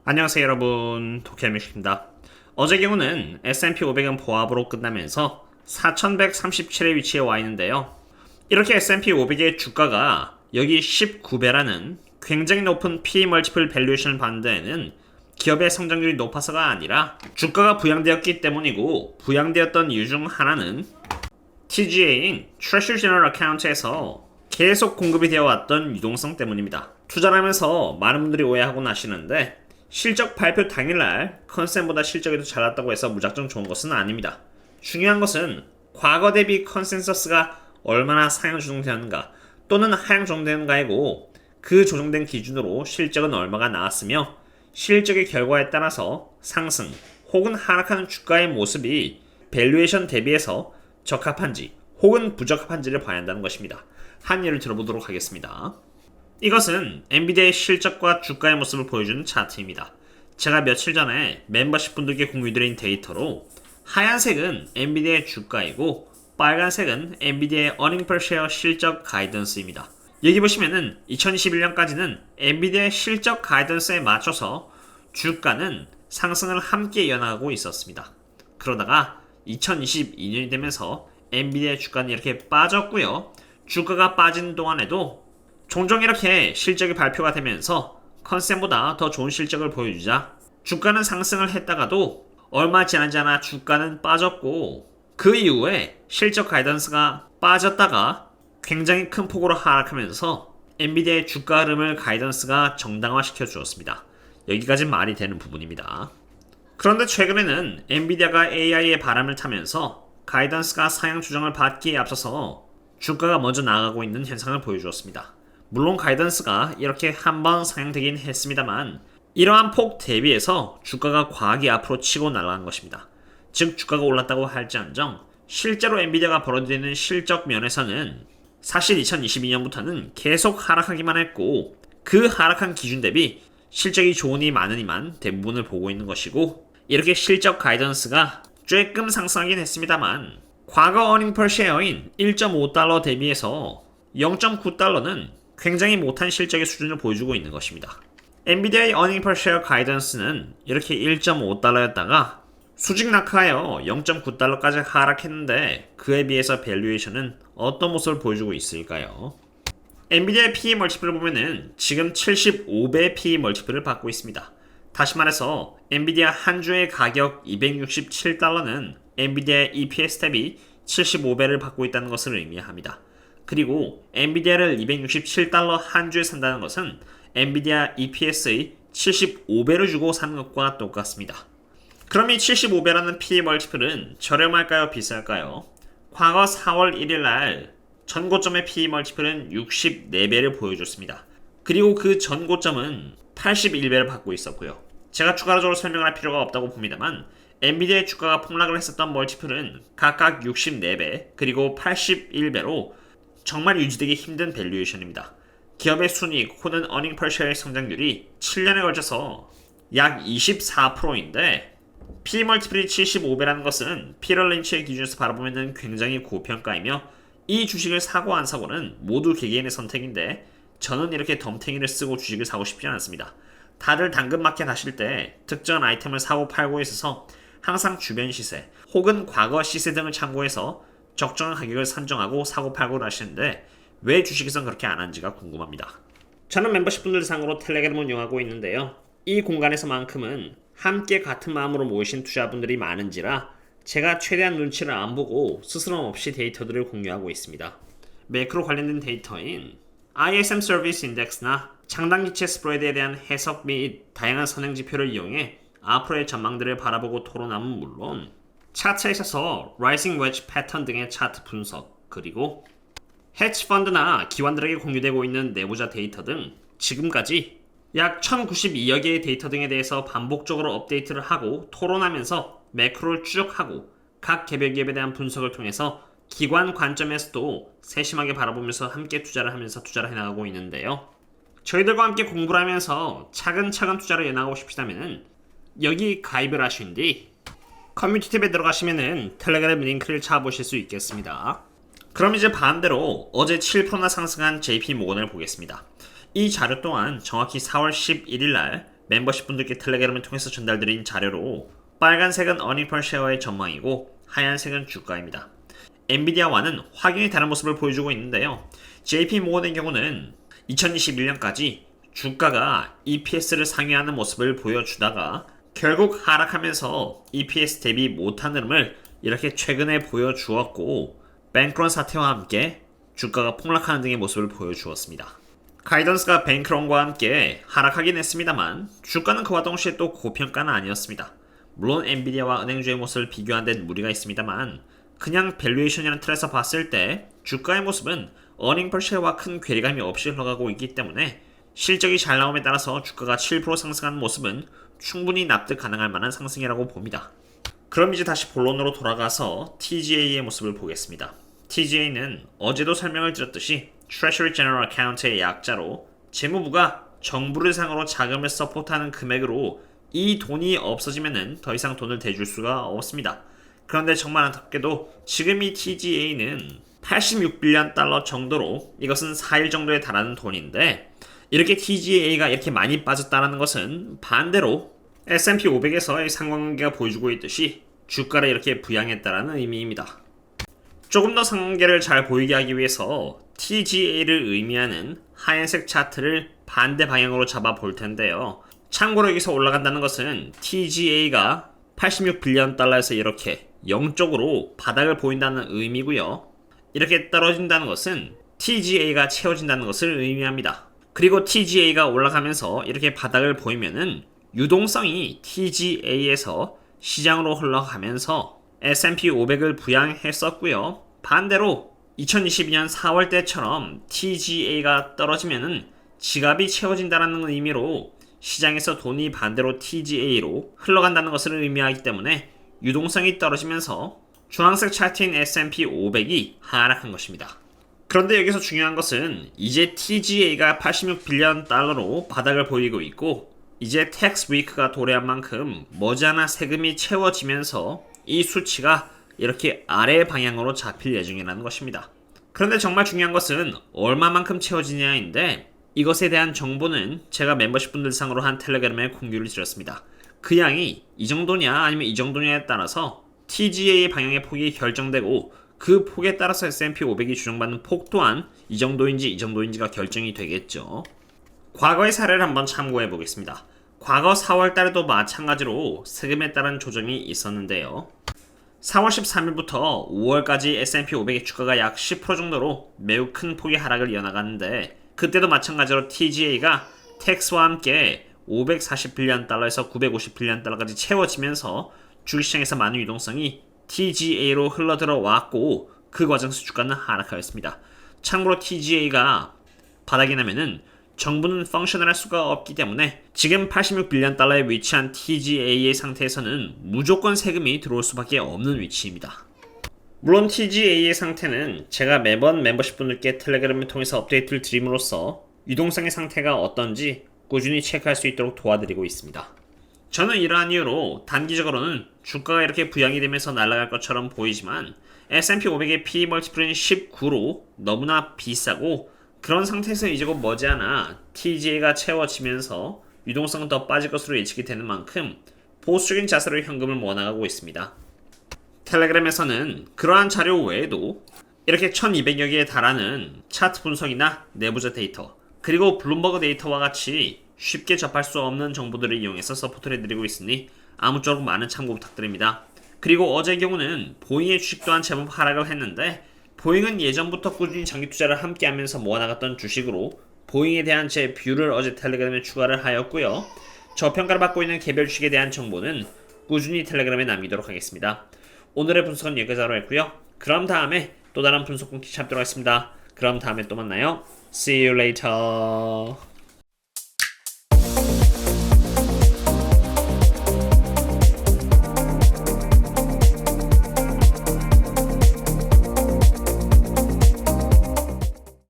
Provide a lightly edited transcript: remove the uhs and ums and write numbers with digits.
안녕하세요 여러분, 도쿄일맥입니다. 어제 경우는 S&P 500은 보합으로 끝나면서 4137에 위치해 와 있는데요. 이렇게 S&P 500의 주가가 여기 19배라는 굉장히 높은 PE 멀티플 밸류에이션을 받는 데에는 기업의 성장률이 높아서가 아니라 주가가 부양되었기 때문이고, 부양되었던 이유 중 하나는 TGA인 Treasury General Account에서 계속 공급이 되어 왔던 유동성 때문입니다. 투자를 하면서 많은 분들이 오해하고 나시는데, 실적 발표 당일날 컨센보다 실적이 더 잘났다고 해서 무작정 좋은 것은 아닙니다. 중요한 것은 과거 대비 컨센서스가 얼마나 상향 조정되었는가 또는 하향 조정되는가이고, 그 조정된 기준으로 실적은 얼마가 나왔으며 실적의 결과에 따라서 상승 혹은 하락하는 주가의 모습이 밸류에이션 대비해서 적합한지 혹은 부적합한지를 봐야 한다는 것입니다. 한 예를 들어보도록 하겠습니다. 이것은 엔비디아의 실적과 주가의 모습을 보여주는 차트입니다. 제가 며칠 전에 멤버십 분들께 공유드린 데이터로 하얀색은 엔비디아의 주가이고 빨간색은 엔비디아의 earning per share 실적 가이던스입니다. 여기 보시면은 2021년까지는 엔비디아의 실적 가이던스에 맞춰서 주가는 상승을 함께 이어나가고 있었습니다. 그러다가 2022년이 되면서 엔비디아의 주가는 이렇게 빠졌고요. 주가가 빠진 동안에도 종종 이렇게 실적이 발표가 되면서 컨센보다 더 좋은 실적을 보여주자 주가는 상승을 했다가도 얼마 지나지 않아 주가는 빠졌고, 그 이후에 실적 가이던스가 빠졌다가 굉장히 큰 폭으로 하락하면서 엔비디아의 주가 흐름을 가이던스가 정당화시켜 주었습니다. 여기까지 말이 되는 부분입니다. 그런데 최근에는 엔비디아가 AI의 바람을 타면서 가이던스가 상향 조정을 받기에 앞서서 주가가 먼저 나아가고 있는 현상을 보여주었습니다. 물론 가이던스가 이렇게 한번 상향되긴 했습니다만 이러한 폭 대비해서 주가가 과하게 앞으로 치고 날아간 것입니다. 즉 주가가 올랐다고 할지언정 실제로 엔비디아가 벌어들이는 실적 면에서는 사실 2022년부터는 계속 하락하기만 했고, 그 하락한 기준 대비 실적이 좋으니 많으니만 대부분을 보고 있는 것이고, 이렇게 실적 가이던스가 조금 상승하긴 했습니다만 과거 어닝 per share인 1.5달러 대비해서 0.9달러는 굉장히 못한 실적의 수준을 보여주고 있는 것입니다. 엔비디아의 earning per share 가이던스는 이렇게 1.5달러였다가 수직 낙하하여 0.9달러까지 하락했는데, 그에 비해서 밸류에이션은 어떤 모습을 보여주고 있을까요? 엔비디아의 PE 멀티플을 보면은 지금 75배 PE 멀티플을 받고 있습니다. 다시 말해서 엔비디아 한 주의 가격 267달러는 엔비디아의 EPS 대비 75배를 받고 있다는 것을 의미합니다. 그리고 엔비디아를 267달러 한 주에 산다는 것은 엔비디아 EPS의 75배를 주고 사는 것과 똑같습니다. 그럼 이 75배라는 PE 멀티플은 저렴할까요? 비쌀까요? 과거 4월 1일날 전고점의 PE 멀티플은 64배를 보여줬습니다. 그리고 그 전고점은 81배를 받고 있었고요. 제가 추가적으로 설명을 할 필요가 없다고 봅니다만 엔비디아의 주가가 폭락을 했었던 멀티플은 각각 64배 그리고 81배로 정말 유지되기 힘든 밸류에이션입니다. 기업의 순이익 혹은 earning per share의 성장률이 7년에 걸쳐서 약 24%인데 PE 멀티플이 75배라는 것은 피럴 린치의 기준에서 바라보면 굉장히 고평가이며, 이 주식을 사고 안 사고는 모두 개개인의 선택인데 저는 이렇게 덤탱이를 쓰고 주식을 사고 싶지 않습니다. 다들 당근마켓 하실 때 특정한 아이템을 사고 팔고 있어서 항상 주변 시세 혹은 과거 시세 등을 참고해서 적정한 가격을 산정하고 사고 팔고를 하시는데 왜 주식에선 그렇게 안 하는지가 궁금합니다. 저는 멤버십 분들 상으로 텔레그램을 운영하고 있는데요. 이 공간에서만큼은 함께 같은 마음으로 모이신 투자분들이 많은지라 제가 최대한 눈치를 안 보고 스스럼 없이 데이터들을 공유하고 있습니다. 매크로 관련된 데이터인 ISM 서비스 인덱스나 장단기체 스프레드에 대한 해석 및 다양한 선행 지표를 이용해 앞으로의 전망들을 바라보고 토론함은 물론 차트에 있어서 라이징 웨지 패턴 등의 차트 분석, 그리고 헤지 펀드나 기관들에게 공유되고 있는 내부자 데이터 등 지금까지 약 1092여 개의 데이터 등에 대해서 반복적으로 업데이트를 하고 토론하면서 매크로를 추적하고 각 개별 기업에 대한 분석을 통해서 기관 관점에서도 세심하게 바라보면서 함께 투자를 하면서 투자를 해나가고 있는데요. 저희들과 함께 공부를 하면서 차근차근 투자를 해나가고 싶으시다면 여기 가입을 하신 뒤 커뮤니티 탭에 들어가시면 텔레그램 링크를 찾아보실 수 있겠습니다. 그럼 이제 반대로 어제 7%나 상승한 JP모건을 보겠습니다. 이 자료 또한 정확히 4월 11일날 멤버십 분들께 텔레그램을 통해서 전달드린 자료로 빨간색은 어닝 per share의 전망이고 하얀색은 주가입니다. 엔비디아와는 확연히 다른 모습을 보여주고 있는데요. JP 모건의 경우는 2021년까지 주가가 EPS를 상회하는 모습을 보여주다가 결국 하락하면서 EPS 대비 못한 흐름을 이렇게 최근에 보여주었고 뱅크런 사태와 함께 주가가 폭락하는 등의 모습을 보여주었습니다. 가이던스가 뱅크런과 함께 하락하긴 했습니다만 주가는 그와 동시에 또 고평가는 아니었습니다. 물론 엔비디아와 은행주의 모습을 비교한 데는 무리가 있습니다만 그냥 밸류에이션이라는 틀에서 봤을 때 주가의 모습은 어닝 퍼쉐어와 큰 괴리감이 없이 흘러가고 있기 때문에 실적이 잘 나옴에 따라서 주가가 7% 상승하는 모습은 충분히 납득 가능할 만한 상승이라고 봅니다. 그럼 이제 다시 본론으로 돌아가서 TGA의 모습을 보겠습니다. TGA는 어제도 설명을 드렸듯이 Treasury General Account의 약자로 재무부가 정부를 상으로 자금을 서포트하는 금액으로 이 돈이 없어지면은 더 이상 돈을 대줄 수가 없습니다. 그런데 정말 안타깝게도 지금 이 TGA는 86빌리언 달러 정도로 이것은 4일 정도에 달하는 돈인데 이렇게 TGA가 이렇게 많이 빠졌다는 것은 반대로 S&P 500에서의 상관관계가 보여주고 있듯이 주가를 이렇게 부양했다는 의미입니다. 조금 더 상관관계를 잘 보이게 하기 위해서 TGA를 의미하는 하얀색 차트를 반대 방향으로 잡아 볼 텐데요. 참고로 여기서 올라간다는 것은 TGA가 86빌리언 달러에서 이렇게 0쪽으로 바닥을 보인다는 의미고요. 이렇게 떨어진다는 것은 TGA가 채워진다는 것을 의미합니다. 그리고 TGA가 올라가면서 이렇게 바닥을 보이면은 유동성이 TGA에서 시장으로 흘러가면서 S&P 500을 부양했었고요. 반대로 2022년 4월 때처럼 TGA가 떨어지면은 지갑이 채워진다는 의미로 시장에서 돈이 반대로 TGA로 흘러간다는 것을 의미하기 때문에 유동성이 떨어지면서 주황색 차트인 S&P 500이 하락한 것입니다. 그런데 여기서 중요한 것은 이제 TGA가 86빌리언 달러로 바닥을 보이고 있고 이제 텍스 위크가 도래한 만큼 머지않아 세금이 채워지면서 이 수치가 이렇게 아래 방향으로 잡힐 예정이라는 것입니다. 그런데 정말 중요한 것은 얼마만큼 채워지냐인데 이것에 대한 정보는 제가 멤버십 분들 상으로 한 텔레그램에 공유를 드렸습니다. 그 양이 이 정도냐 아니면 이 정도냐에 따라서 TGA의 방향의 폭이 결정되고 그 폭에 따라서 S&P 500이 주정받는 폭 또한 이 정도인지 이 정도인지가 결정이 되겠죠. 과거의 사례를 한번 참고해 보겠습니다. 과거 4월 달에도 마찬가지로 세금에 따른 조정이 있었는데요. 4월 13일부터 5월까지 S&P 500의 주가가 약 10% 정도로 매우 큰 폭의 하락을 이어나갔는데 그때도 마찬가지로 TGA가 텍스와 함께 540빌리언 달러에서 950빌리언 달러까지 채워지면서 주식시장에서 많은 유동성이 TGA로 흘러들어왔고 그 과정에서 주가는 하락하였습니다. 참고로 TGA가 바닥이 나면은 정부는 펑션을 할 수가 없기 때문에 지금 86빌리언 달러에 위치한 TGA의 상태에서는 무조건 세금이 들어올 수밖에 없는 위치입니다. 물론 TGA의 상태는 제가 매번 멤버십 분들께 텔레그램을 통해서 업데이트를 드림으로써 유동성의 상태가 어떤지 꾸준히 체크할 수 있도록 도와드리고 있습니다. 저는 이러한 이유로 단기적으로는 주가가 이렇게 부양이 되면서 날아갈 것처럼 보이지만 S&P 500의 PE 멀티플은 19로 너무나 비싸고 그런 상태에서 이제 곧 머지않아 TGA가 채워지면서 유동성은 더 빠질 것으로 예측이 되는 만큼 보수적인 자세로 현금을 모아나가고 있습니다. 텔레그램에서는 그러한 자료 외에도 이렇게 1200여 개에 달하는 차트 분석이나 내부자 데이터 그리고 블룸버그 데이터와 같이 쉽게 접할 수 없는 정보들을 이용해서 서포트를 해드리고 있으니 아무쪼록 많은 참고 부탁드립니다. 그리고 어제의 경우는 보잉의 주식 또한 제법 하락을 했는데 보잉은 예전부터 꾸준히 장기 투자를 함께 하면서 모아나갔던 주식으로 보잉에 대한 제 뷰를 어제 텔레그램에 추가를 하였고요. 저평가를 받고 있는 개별 주식에 대한 정보는 꾸준히 텔레그램에 남기도록 하겠습니다. 오늘의 분석은 여기까지 하도록 했고요. 그럼 다음에 또 다른 분석 공기 찾도록 하겠습니다. 그럼 다음에 또 만나요. See you later.